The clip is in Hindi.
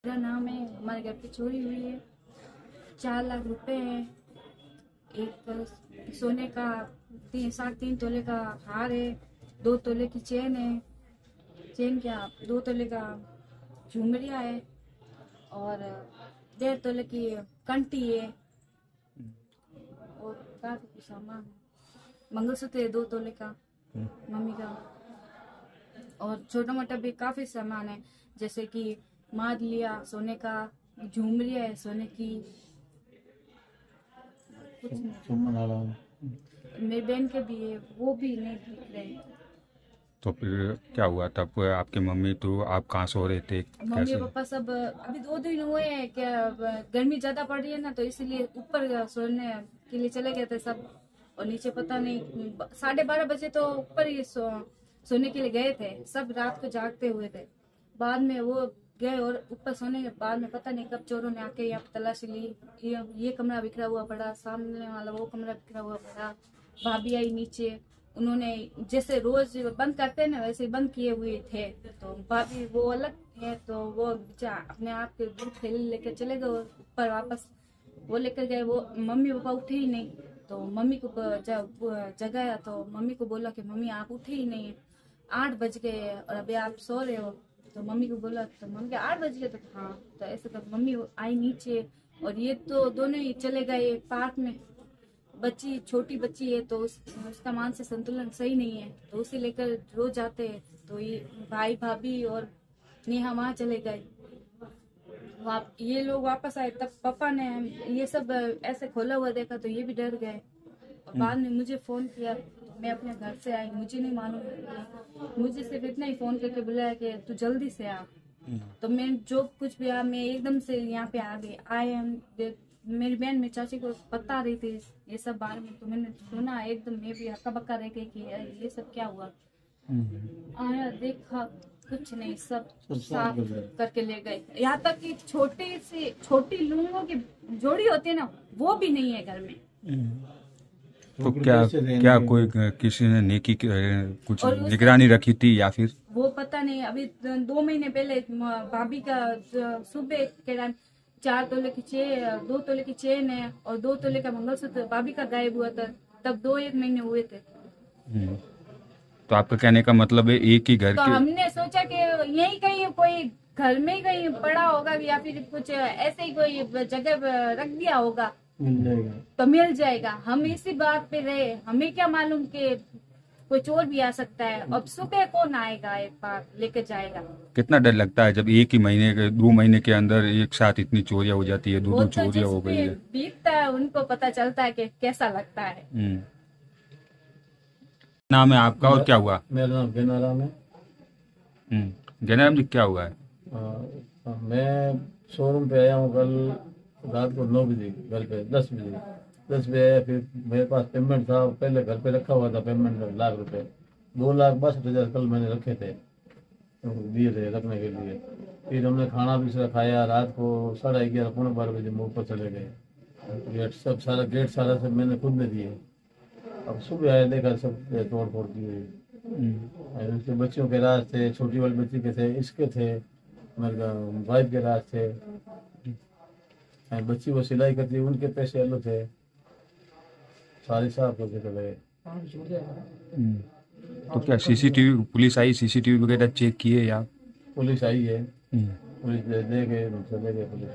मेरा नाम है। हमारे घर पे चोरी हुई है। 4 लाख रुपए है। एक सोने का 3.5 तोले का हार है। 2 तोले की चेन है। चेन क्या 2 तोले का झुमरिया है और 1.5 तोले की कंठी है और काफी कुछ सामान है। मंगलसूत्र है 2 तोले का मम्मी का। और छोटा मोटा भी काफी सामान है, जैसे कि माद लिया सोने का, झुमरिया है सोने की। कुछ नहीं। मेरी बहन के भी है, वो भी नहीं दिख रहे। तो फिर क्या हुआ तब? आपकी मम्मी तो आप कहाँ सो रहे थे, मम्मी कैसे? और पापा सब अभी 2 दिन हुए हैं क्या, गर्मी ज्यादा पड़ रही है ना, तो इसीलिए ऊपर सोने के लिए चले गए थे सब। और नीचे पता नहीं 12:30 बजे तो ऊपर ही सोने के लिए गए थे सब। रात को जागते हुए थे। बाद में वो गए और ऊपर सोने के बाद में पता नहीं कब चोरों ने आके यहाँ पे तलाशी ली। ये कमरा बिखरा हुआ पड़ा, सामने वाला वो कमरा बिखरा हुआ पड़ा। भाभी आई नीचे, उन्होंने जैसे रोज बंद करते हैं ना वैसे ही बंद किए हुए थे। तो भाभी वो अलग है, तो वो अपने आप के दूध थैली लेकर चले गए ऊपर वापस। वो लेकर गए, वो मम्मी पापा उठे ही नहीं। तो मम्मी को जब जगाया तो मम्मी को बोला कि मम्मी आप उठे ही नहीं है, 8 बज गए और अभी आप सो रहे हो। तो मम्मी को बोला, तो मम्मी के 8 बज गए। तो हाँ, तो ऐसे तो मम्मी आई नीचे और ये तो दोनों ही चले गए पार्क में। बच्ची छोटी बच्ची है तो उसका मानसिक संतुलन सही नहीं है, तो उसे लेकर रोज जाते हैं। तो ये भाई भाभी और नेहा वहाँ चले गए। ये लोग वापस आए तब पापा ने ये सब ऐसे खोला हुआ देखा तो ये भी डर गए। और बाद में मुझे फोन किया, मैं अपने घर से आई, मुझे नहीं मालूम। मुझे सिर्फ इतना ही फोन करके बुलाया कि तू जल्दी से आ। तो मैं जो कुछ भी मैं एकदम से यहाँ पे आ गई। मेरी बहन मेरी चाची को बता रही थी ये सब बारे में, तो मैंने सुना एकदम। मैं भी हक्का बक्का रह गई कि ये सब क्या हुआ। आया देखा कुछ नहीं, सब साफ करके ले गए। यहाँ तक कि छोटी लूंगों की जोड़ी होती है ना, वो भी नहीं है घर में। तो क्या कोई किसी ने नेकी कुछ निगरानी रखी थी या फिर? वो पता नहीं। अभी 2 महीने पहले भाभी का सुबह के टाइम 2 तोले की चेन है और 2 तोले का मंगलसूत्र भाभी का गायब हुआ था। तब 2-1 महीने हुए थे। तो आपका कहने का मतलब है एक ही घर तो के? हमने सोचा कि यही कहीं कोई घर में ही कहीं पड़ा होगा या फिर कुछ ऐसे ही कोई जगह रख दिया होगा, मिल जाएगा तो मिल जाएगा। हम इसी बात पे रहे, हमें क्या मालूम कि कोई चोर भी आ सकता है। अब सुबह कौन आएगा एक बार लेकर जाएगा। कितना डर लगता है जब एक ही महीने के 2 महीने के अंदर एक साथ इतनी चोरियां हो जाती है, दो चोरियां हो गई है। बीतता है उनको पता चलता है कि कैसा लगता है। नाम है आपका और क्या हुआ? मेरा नाम गनाराम है। गनाराम जी, क्या हुआ है? मैं शोरूम पे आया हूँ कल रात को 9 बजे, घर पे 10 बजे आया। फिर मेरे पास पेमेंट था, पहले घर पे रखा हुआ था पेमेंट 1 लाख रुपए। 2,62,000 कल मैंने रखे थे, दिए थे रखने के लिए। फिर हमने खाना भी खाया। रात को 11:30 पौने 12 बजे मुँह पर चले गए। गेट सारा सब मैंने खुद ने दिए। अब सुबह आया देखा सब तोड़ फोड़ की हुई। उसके बच्चियों के राज थे, छोटी वाली बच्ची के थे, इसके थे, मेरे वाइफ के राज थे। बच्ची वो सिलाई करती, उनके पैसे अलग थे। सारी साफ करके चले गए। तो क्या सीसीटीवी पुलिस आई, सीसीटीवी वगैरह चेक किए या? पुलिस आई है, पुलिस ले गए, चले गए पुलिस।